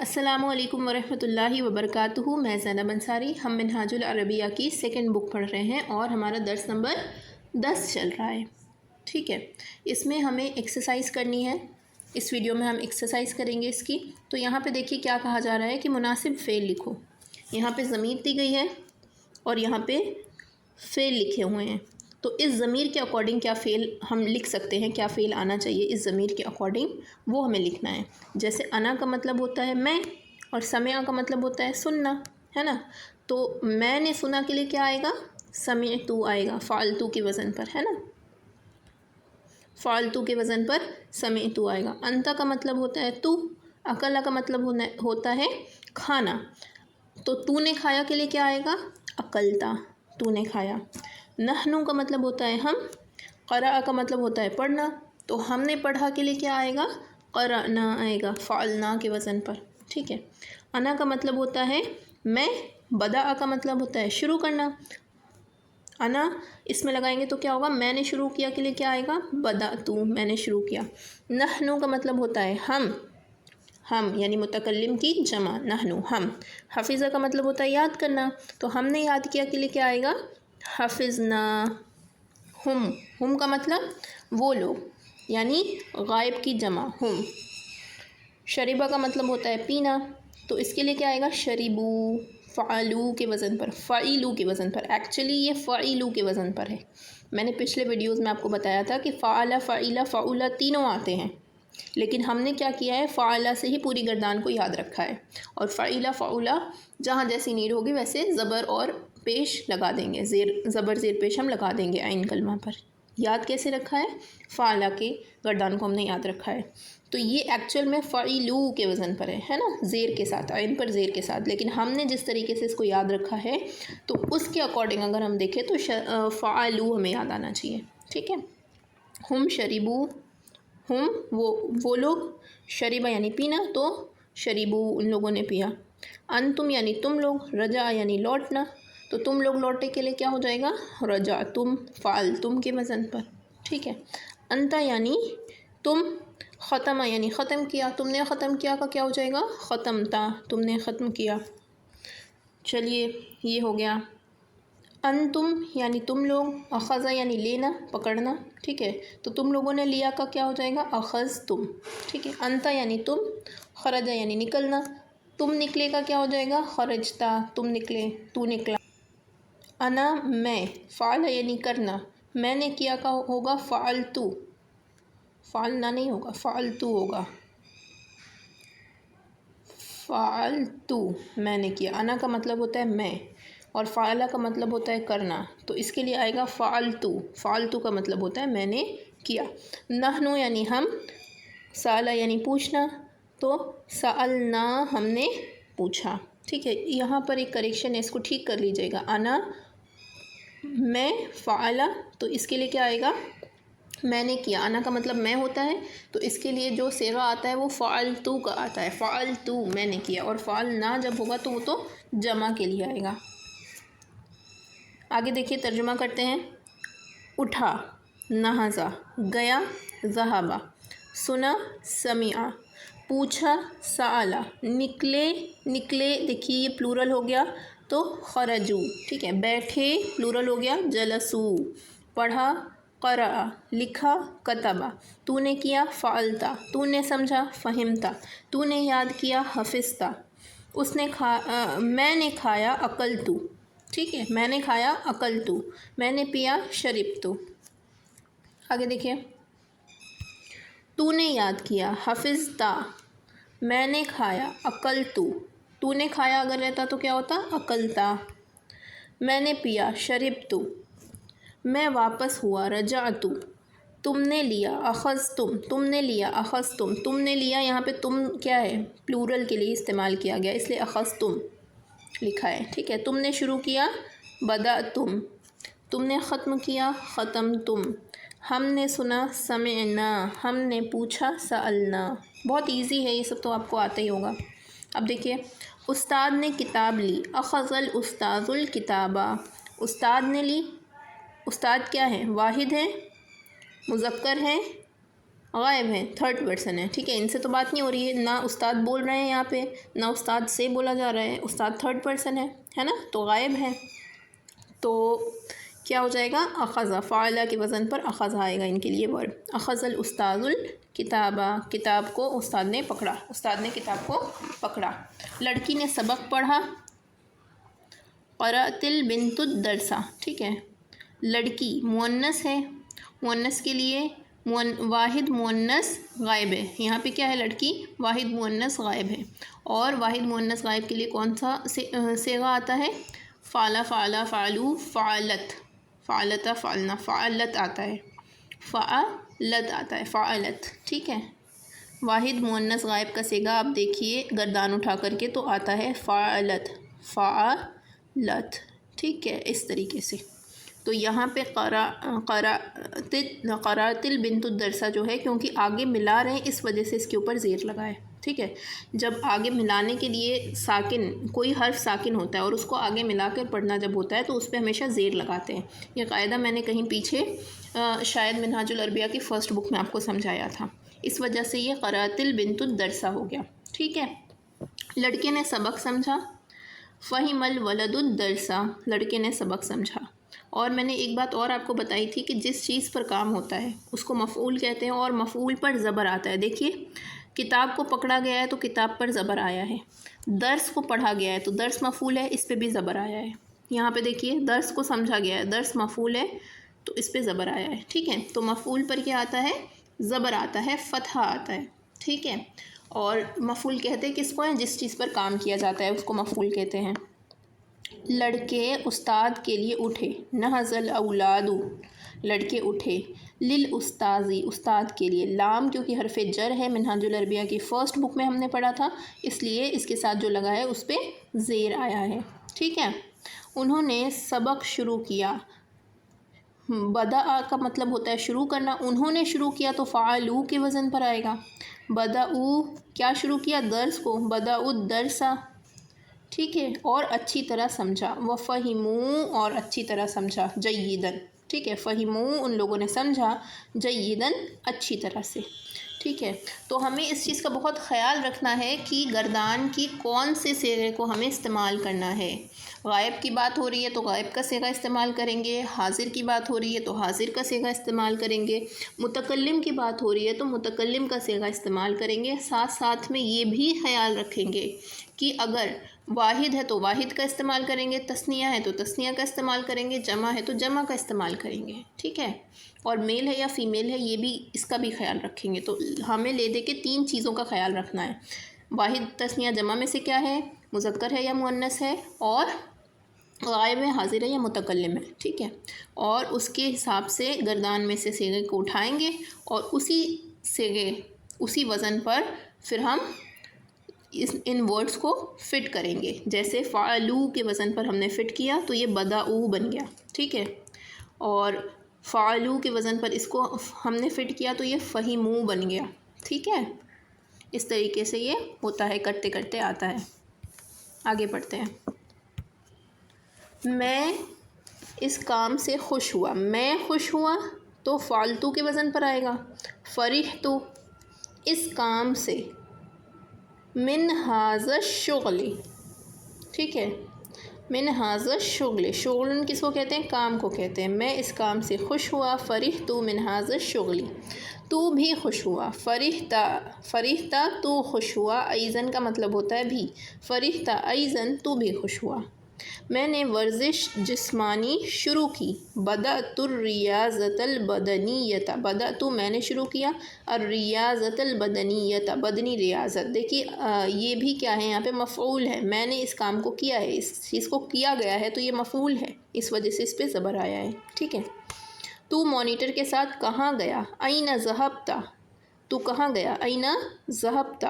السلام علیکم ورحمۃ اللہ وبرکاتہ۔ میں زینب انصاری، ہم منہاج العربیہ کی سیکنڈ بک پڑھ رہے ہیں اور ہمارا درس نمبر 10 چل رہا ہے۔ ٹھیک ہے، اس میں ہمیں ایکسرسائز کرنی ہے۔ اس ویڈیو میں ہم ایکسرسائز کریں گے اس کی۔ تو یہاں پہ دیکھیے کیا کہا جا رہا ہے کہ مناسب فعل لکھو۔ یہاں پہ ضمیر دی گئی ہے اور یہاں پہ فعل لکھے ہوئے ہیں۔ تو اس ضمیر کے اکارڈنگ کیا فعل ہم لکھ سکتے ہیں، کیا فعل آنا چاہیے اس ضمیر کے اکارڈنگ، وہ ہمیں لکھنا ہے۔ جیسے انا کا مطلب ہوتا ہے میں، اور سمع کا مطلب ہوتا ہے سننا، ہے نا۔ تو میں نے سنا کے لیے کیا آئے گا، سمعتو آئے گا، فعلتو کے وزن پر، ہے نا، فعلتو کے وزن پر سمعتو آئے گا۔ انتا کا مطلب ہوتا ہے تو، اکلا کا مطلب ہوتا ہے کھانا، تو نے کھایا کے لیے کیا آئے گا، اکلتا، تو نے کھایا۔ نحنو کا مطلب ہوتا ہے ہم، قرأ کا مطلب ہوتا ہے پڑھنا، تو ہم نے پڑھا کے لیے کیا آئے گا، قرأنا آئے گا، فعلنا کے وزن پر، ٹھیک ہے۔ انا کا مطلب ہوتا ہے میں، بدأ کا مطلب ہوتا ہے شروع کرنا، انا اس میں لگائیں گے تو کیا ہوگا، میں نے شروع کیا کے لیے کیا آئے گا، بدأتو، میں نے شروع کیا۔ نحنو کا مطلب ہوتا ہے ہم یعنی متکلم کی جمع، نحنو ہم۔ حفظہ کا مطلب ہوتا ہے یاد کرنا، تو ہم نے یاد کیا کے لیے کیا آئے گا، حفظنا۔ ہم کا مطلب وہ لوگ، یعنی غائب کی جمع ہم۔ شریبہ کا مطلب ہوتا ہے پینا، تو اس کے لیے کیا آئے گا، شریبو، فعلو کے وزن پر، فعیلو کے وزن پر۔ ایکچولی یہ فعیلو کے وزن پر ہے۔ میں نے پچھلے ویڈیوز میں آپ کو بتایا تھا کہ فعل، فعیلہ، فعولہ تینوں آتے ہیں، لیکن ہم نے کیا کیا ہے، فعلہ سے ہی پوری گردان کو یاد رکھا ہے، اور فعیلہ، فعولہ جہاں جیسی نیڈ ہوگی ویسے زبر اور پیش لگا دیں گے، زبر زیر پیش ہم لگا دیں گے عین کلمہ پر۔ یاد کیسے رکھا ہے، فعلہ کے گردان کو ہم نے یاد رکھا ہے، تو یہ ایکچوئل میں فعیلو کے وزن پر ہے نا، زیر کے ساتھ، عین پر زیر کے ساتھ، لیکن ہم نے جس طریقے سے اس کو یاد رکھا ہے تو اس کے اکارڈنگ اگر ہم دیکھیں تو فعلو ہمیں یاد آنا چاہیے، ٹھیک ہے۔ ہم شریبو، ہم وہ لوگ، شریبہ یعنی پینا، تو شریبو ان لوگوں نے پیا۔ انتم یعنی تم لوگ، رجع یعنی لوٹنا، تو تم لوگ لوٹے کے لیے کیا ہو جائے گا، رجعتم، فعلتم کے وزن پر، ٹھیک ہے۔ انتا یعنی تم، ختمہ یعنی ختم کیا، تم نے ختم کیا کا کیا ہو جائے گا، ختمتا، تم نے ختم کیا۔ چلیے یہ ہو گیا۔ انتم یعنی تم لوگ، اخذ یعنی لینا، پکڑنا، ٹھیک ہے، تو تم لوگوں نے لیا کا کیا ہو جائے گا، اخذتم، ٹھیک ہے۔ انتا یعنی تم، خرج یعنی نکلنا، تم نکلے کا کیا ہو جائے گا، خرجتا، تم نکلے، تو نکلا۔ انا میں، فعل یعنی کرنا، میں نے کیا کا ہوگا، فعلتو، فعلنا نہیں ہوگا، فعلتو ہوگا، فعلتو، میں نے کیا۔ انا کا مطلب ہوتا ہے میں، اور فعلہ کا مطلب ہوتا ہے کرنا، تو اس کے لیے آئے گا فعلتو، فعلتو کا مطلب ہوتا ہے میں نے کیا۔ نحنو یعنی ہم، سألہ یعنی پوچھنا، تو سألنا ہم نے پوچھا، ٹھیک ہے۔ یہاں پر ایک کریکشن ہے، اس کو ٹھیک کر لیجئے گا، انا میں، فعلہ، تو اس کے لیے کیا آئے گا، میں نے کیا۔ انا کا مطلب میں ہوتا ہے، تو اس کے لیے جو صیغہ آتا ہے وہ فعلتو کا آتا ہے، فعلتو میں نے کیا، اور فعلنا جب ہوگا تو وہ تو جمع کے لیے آئے گا۔ آگے دیکھیے ترجمہ کرتے ہیں۔ اٹھا، نہضا، گیا، ذہبا، سنا، سمعا، پوچھا، سألا، نکلے دیکھیے یہ پلورل ہو گیا تو خرجو، ٹھیک ہے۔ بیٹھے پلورل ہو گیا، جلسو۔ پڑھا، قرأ، لکھا، کتبا۔ تو نے کیا، فعلتا، تو نے سمجھا، فہمتا، تو نے یاد کیا، حفظتا۔ میں نے کھایا، اکلتو، ٹھیک ہے، میں نے کھایا، اکلتو، میں نے پیا، شربتو۔ آگے دیکھیے، تو نے یاد کیا، حفظتا، میں نے کھایا، اکلتو، تو نے کھایا اگر رہتا تو کیا ہوتا، اکلتا، میں نے پیا، شربتو، میں واپس ہوا، رجعتو، تم نے لیا، اخذتم، تم نے لیا، اخذتم، تم نے لیا، یہاں پہ تم کیا ہے، پلورل کے لیے استعمال کیا گیا، اس لیے اخذتم لکھا ہے، ٹھیک ہے۔ تم نے شروع کیا، بدأتم، تم نے ختم کیا، ختمتم، ہم نے سنا، سمعنا، ہم نے پوچھا، سألنا۔ بہت ایزی ہے یہ سب، تو آپ کو آتا ہی ہوگا۔ اب دیکھیے، استاد نے کتاب لی، اخذ الاستاذ الکتاب، استاد نے لی، استاد کیا ہے، واحد ہے، مذکر ہے، غائب ہیں، تھرڈ پرسن ہے، ٹھیک ہے، ان سے تو بات نہیں ہو رہی ہے، نہ استاد بول رہے ہیں یہاں پہ، نہ استاد سے بولا جا رہا ہے، استاد تھرڈ پرسن ہے نا، تو غائب ہے، تو کیا ہو جائے گا؟ اخذ، فعل کے وزن پر اخذ آئے گا ان کے لیے ورڈ، اخذ الاستاذ الکتابہ، کتاب کو استاد نے پکڑا، استاد نے کتاب کو پکڑا۔ لڑکی نے سبق پڑھا، قرأت البنت الدرس، ٹھیک ہے، لڑکی مؤنث ہے، مؤنث کے لیے واحد مؤنث غائب ہے، یہاں پہ کیا ہے؟ لڑکی واحد مؤنث غائب ہے، اور واحد مؤنث غائب کے لیے کون سا صیغہ آتا ہے؟ فعل، فعلا، فعلو، فعلت، فعلت، فعلنا، فعلت آتا ہے، فعلت آتا ہے، فعلت، ٹھیک ہے۔ واحد مؤنث غائب کا صیغہ آپ دیکھیے گردان اٹھا کر کے تو آتا ہے فعلت، فعلت، ٹھیک ہے، اس طریقے سے۔ تو یہاں پہ قرأت البنت الدرس جو ہے، کیونکہ آگے ملا رہے ہیں اس وجہ سے اس کے اوپر زیر لگا ہے، ٹھیک ہے۔ جب آگے ملانے کے لیے ساکن، کوئی حرف ساکن ہوتا ہے اور اس کو آگے ملا کر پڑھنا جب ہوتا ہے تو اس پہ ہمیشہ زیر لگاتے ہیں، یہ قاعدہ میں نے کہیں پیچھے شاید منہاج العربیہ کی فرسٹ بک میں آپ کو سمجھایا تھا، اس وجہ سے یہ قرأت البنت الدرس ہو گیا، ٹھیک ہے۔ لڑکے نے سبق سمجھا، فہم الولد الدرس، لڑکے نے سبق سمجھا۔ اور میں نے ایک بات اور آپ کو بتائی تھی کہ جس چیز پر کام ہوتا ہے اس کو مفعول کہتے ہیں، اور مفعول پر زبر آتا ہے۔ دیکھیے کتاب کو پکڑا گیا ہے تو کتاب پر زبر آیا ہے، درس کو پڑھا گیا ہے تو درس مفعول ہے، اس پہ بھی زبر آیا ہے۔ یہاں پہ دیکھیے درس کو سمجھا گیا ہے، درس مفعول ہے تو اس پہ زبر آیا ہے، ٹھیک ہے۔ تو مفعول پر کیا آتا ہے؟ زبر آتا ہے، فتحہ آتا ہے، ٹھیک ہے۔ اور مفعول کہتے ہیں کس کو ہیں؟ جس چیز پر کام کیا جاتا ہے اس کو مفعول کہتے ہیں۔ لڑکے استاد کے لیے اٹھے، نہض الاولاد، لڑکے اٹھے، للاستاذ، استاد کے لیے، لام کیونکہ حرف جر ہے، منہاج العربیہ کی فرسٹ بک میں ہم نے پڑھا تھا، اس لیے اس کے ساتھ جو لگا ہے اس پہ زیر آیا ہے، ٹھیک ہے۔ انہوں نے سبق شروع کیا، بدأ کا مطلب ہوتا ہے شروع کرنا، انہوں نے شروع کیا تو فعلوا کے وزن پر آئے گا، بدأوا کیا شروع کیا؟ درس کو، بدأوا الدرس، ٹھیک ہے، اور اچھی طرح سمجھا، وفہموا، اور اچھی طرح سمجھا، جیداً، ٹھیک ہے، فہموا ان لوگوں نے سمجھا، جیداً اچھی طرح سے، ٹھیک ہے۔ تو ہمیں اس چیز کا بہت خیال رکھنا ہے کہ گردان کی کون سے صیغے کو ہمیں استعمال کرنا ہے۔ غائب کی بات ہو رہی ہے تو غائب کا صیغہ استعمال کریں گے، حاضر کی بات ہو رہی ہے تو حاضر کا صیغہ استعمال کریں گے، متکلم کی بات ہو رہی ہے تو متکلم کا صیغہ استعمال کریں گے، ساتھ ساتھ میں یہ بھی خیال رکھیں گے کہ اگر واحد ہے تو واحد کا استعمال کریں گے، تثنیہ ہے تو تثنیہ کا استعمال کریں گے، جمع ہے تو جمع کا استعمال کریں گے، ٹھیک ہے۔ اور میل ہے یا فیمیل ہے یہ بھی، اس کا بھی خیال رکھیں گے۔ تو ہمیں لے دے کے 3 چیزوں کا خیال رکھنا ہے، واحد تثنیہ جمع میں سے کیا ہے، مذکر ہے یا مؤنث ہے، اور غائب ہے، حاضر ہے یا متکلم ہے، ٹھیک ہے۔ اور اس کے حساب سے گردان میں سے صیغے کو اٹھائیں گے اور اسی صیغے، اسی وزن پر پھر ہم ان ورڈز کو فٹ کریں گے، جیسے فعلوا کے وزن پر ہم نے فٹ کیا تو یہ بدأوا بن گیا، ٹھیک ہے، اور فعلوا کے وزن پر اس کو ہم نے فٹ کیا تو یہ فہموا بن گیا، ٹھیک ہے۔ اس طریقے سے یہ ہوتا ہے، کرتے کرتے آتا ہے۔ آگے پڑھتے ہیں۔ میں اس کام سے خوش ہوا، میں خوش ہوا تو فعلت کے وزن پر آئے گا، فرحت اس کام سے، من ھذا الشغل، ٹھیک ہے، من ھذا الشغل، شغل کس کو کہتے ہیں؟ کام کو کہتے ہیں۔ میں اس کام سے خوش ہوا، فرحت من ھذا الشغل، تو بھی خوش ہوا، فرحت تو خوش ہوا، ایضاً کا مطلب ہوتا ہے بھی، فرحت ایضاً تو بھی خوش ہوا۔ میں نے ورزش جسمانی شروع کی، بدأت الریاضۃ البدنیۃ، بدأت میں نے شروع کیا، الریاضۃ البدنیۃ بدنی ریاضت، دیکھیے یہ بھی کیا ہے؟ یہاں پہ مفعول ہے، میں نے اس کام کو کیا ہے، اس چیز کو کیا گیا ہے تو یہ مفعول ہے، اس وجہ سے اس پہ زبر آیا ہے، ٹھیک ہے۔ تو مانیٹر کے ساتھ کہاں گیا؟ این ذہبت، تو کہاں گیا؟ این ذہبت،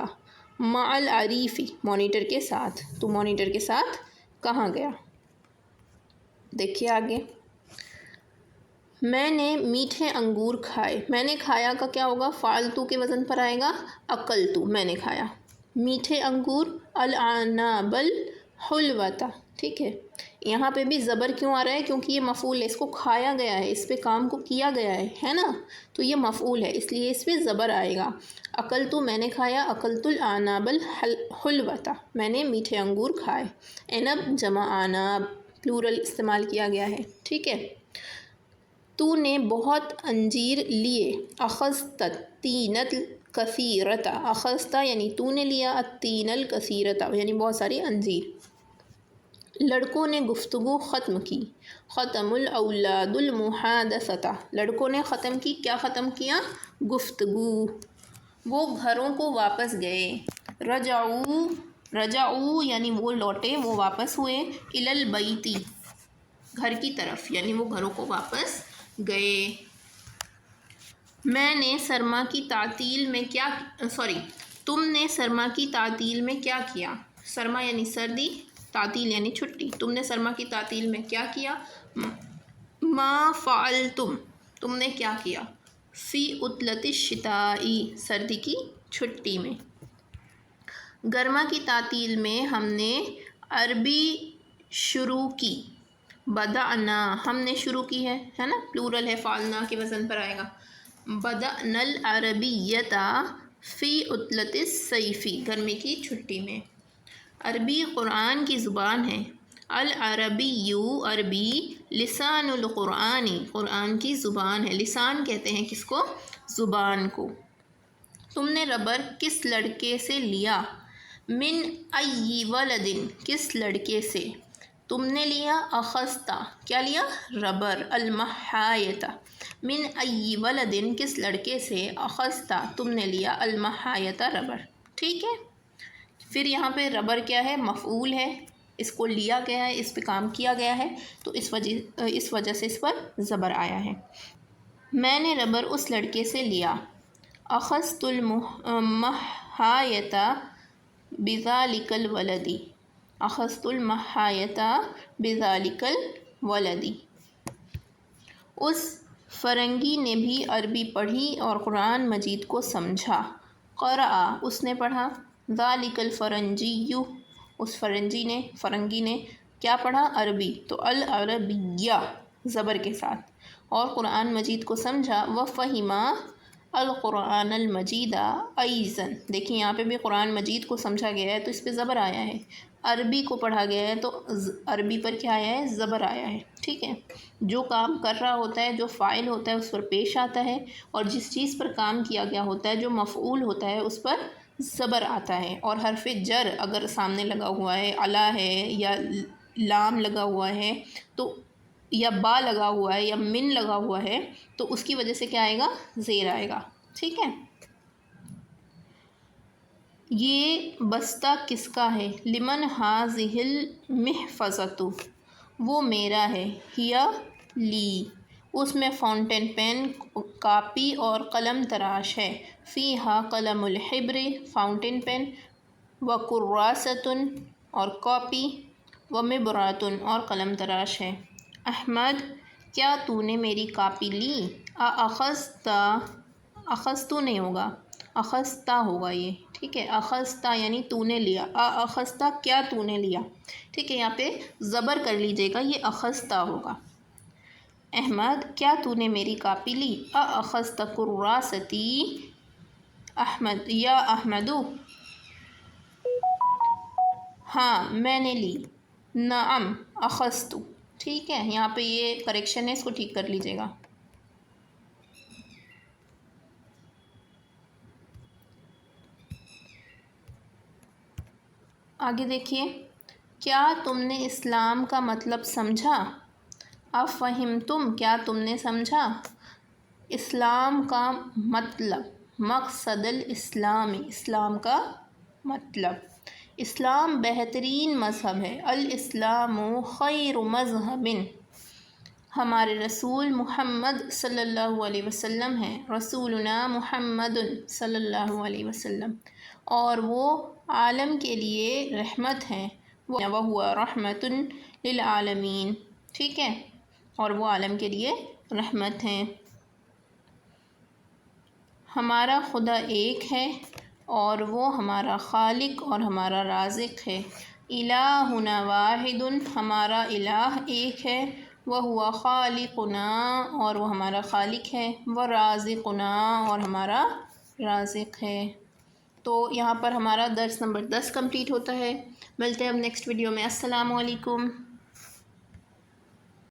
مع العریف، مانیٹر کے ساتھ، تو مانیٹر کے ساتھ کہاں گیا؟ دیکھیے آگے، میں نے میٹھے انگور کھائے، میں نے کھایا کا کیا ہوگا؟ فعلت کے وزن پر آئے گا، اکلت، میں نے کھایا، میٹھے انگور، العناب الحلوۃ، ٹھیک ہے. یہاں پہ بھی زبر کیوں آ رہا ہے؟ کیونکہ یہ مفعول ہے، اس کو کھایا گیا ہے، اس پہ کام کو کیا گیا ہے نا، تو یہ مفعول ہے، اس لیے اس پہ زبر آئے گا. اکلتو میں نے کھایا، اکلت العناب الحلوۃ میں نے میٹھے انگور کھائے. عنب جمع عناب پلورل استعمال کیا گیا ہے. ٹھیک ہے. تو نے بہت انجیر لیے. اخذت التین الکثیرۃ، اخذت یعنی تو نے لیا، التین الکثیرۃ یعنی بہت ساری انجیر. لڑکوں نے گفتگو ختم کی. ختم الاولاد المحادثۃ، لڑکوں نے ختم کی. کیا ختم کیا؟ گفتگو. وہ گھروں کو واپس گئے. رجعوا یعنی وہ لوٹے، وہ واپس ہوئے. الی البیت گھر کی طرف یعنی وہ گھروں کو واپس گئے. میں نے سرما کی تعطیل میں کیا تم نے سرما کی تعطیل میں کیا کیا؟ سرما یعنی سردی، تعطیل یعنی چھٹی. تم نے سرما کی تعطیل میں کیا کیا؟ ما فعلتم تم نے کیا کیا؟ فی عطلۃ الشتاء سردی کی چھٹی میں. گرما کی تعطیل میں ہم نے عربی شروع کی. بدأنا ہم نے شروع کی ہے نا، پلورل ہے، فعلنا کے وزن پر آئے گا. بدأنا العربیۃ فی عطلۃ الصیف گرمی کی چھٹی میں. عربی قرآن کی زبان ہے. العربی عربی لسان القرآن قرآن کی زبان ہے. لسان کہتے ہیں کس کو؟ زبان کو. تم نے ربر کس لڑکے سے لیا؟ من ای ولد کس لڑکے سے؟ تم نے لیا. اخذت کیا لیا؟ ربر. المحایۃ من ای ولد کس لڑکے سے؟ اخذت تم نے لیا. المحایۃ ربر. ٹھیک ہے. پھر یہاں پہ ربر کیا ہے؟ مفعول ہے، اس کو لیا گیا ہے، اس پہ کام کیا گیا ہے، تو اس وجہ سے اس پر زبر آیا ہے. میں نے ربر اس لڑکے سے لیا. اخذت المحایۃ بذالک الولد. اخذت المحایۃ بذالک الولد. اس فرنگی نے بھی عربی پڑھی اور قرآن مجید کو سمجھا. قرأ اس نے پڑھا. ذالک الفرنجی اس فرنگی نے کیا پڑھا؟ عربی. تو العربیہ زبر کے ساتھ. اور قرآن مجید کو سمجھا. وفہم القرآن المجید ایضا دیکھیں یہاں پہ بھی قرآن مجید کو سمجھا گیا ہے تو اس پہ زبر آیا ہے. عربی کو پڑھا گیا ہے تو عربی پر کیا آیا ہے؟ زبر آیا ہے. ٹھیک ہے. جو کام کر رہا ہوتا ہے، جو فاعل ہوتا ہے اس پر پیش آتا ہے، اور جس چیز پر کام کیا گیا ہوتا ہے جو مفعول ہوتا ہے اس پر زبر آتا ہے. اور حرف جر اگر سامنے لگا ہوا ہے، علی ہے یا لام لگا ہوا ہے تو یا با لگا ہوا ہے یا من لگا ہوا ہے تو اس کی وجہ سے کیا آئے گا؟ زیر آئے گا. ٹھیک ہے. یہ بستہ کس کا ہے؟ لمن ھذہ المحفظۃ وہ میرا ہے. ہی لی اس میں فاؤنٹین پین، کاپی اور قلم تراش ہے. فیہا قلم الحبر فاؤنٹین پین، وکراسۃ اور کاپی، ومبرۃ اور قلم تراش ہے. احمد کیا تو نے میری کاپی لی؟ اخذت نہیں ہوگا، اخذت ہوگا یہ. ٹھیک ہے. اخذت یعنی تو نے لیا. اخذت کیا تو نے لیا. ٹھیک ہے. یہاں پہ زبر کر لیجیے گا، یہ اخذت ہوگا. احمد کیا تو نے میری کاپی لی؟ اخذت کراستی احمد یا احمد ہاں میں نے لی. نعم اخذت. ٹھیک ہے. یہاں پہ یہ کریکشن ہے، اس کو ٹھیک کر لیجیے گا. آگے دیکھیے. کیا تم نے اسلام کا مطلب سمجھا؟ افہمتم کیا تم نے سمجھا؟ اسلام کا مطلب، مقصد الاسلام اسلام کا مطلب. اسلام بہترین مذہب ہے. الاسلام خیر مذہب ہمارے رسول محمد صلی اللہ علیہ وسلم ہیں. رسولنا محمد صلی اللہ علیہ وسلم اور وہ عالم کے لیے رحمت ہیں. وَهُوَ رَحْمَةٌ لِلْعَالَمِينَ. ٹھیک ہے. اور وہ عالم کے لیے رحمت ہیں. ہمارا خدا ایک ہے اور وہ ہمارا خالق اور ہمارا رازق ہے. الہنا واحد، ہمارا الہ ایک ہے، وہو خالقنا، اور وہ ہمارا خالق ہے، ورازقنا، اور ہمارا رازق ہے۔ تو یہاں پر ہمارا درس نمبر 10 کمپلیٹ ہوتا ہے۔ ملتے ہیں اب نیکسٹ ویڈیو میں۔ السلام علیکم۔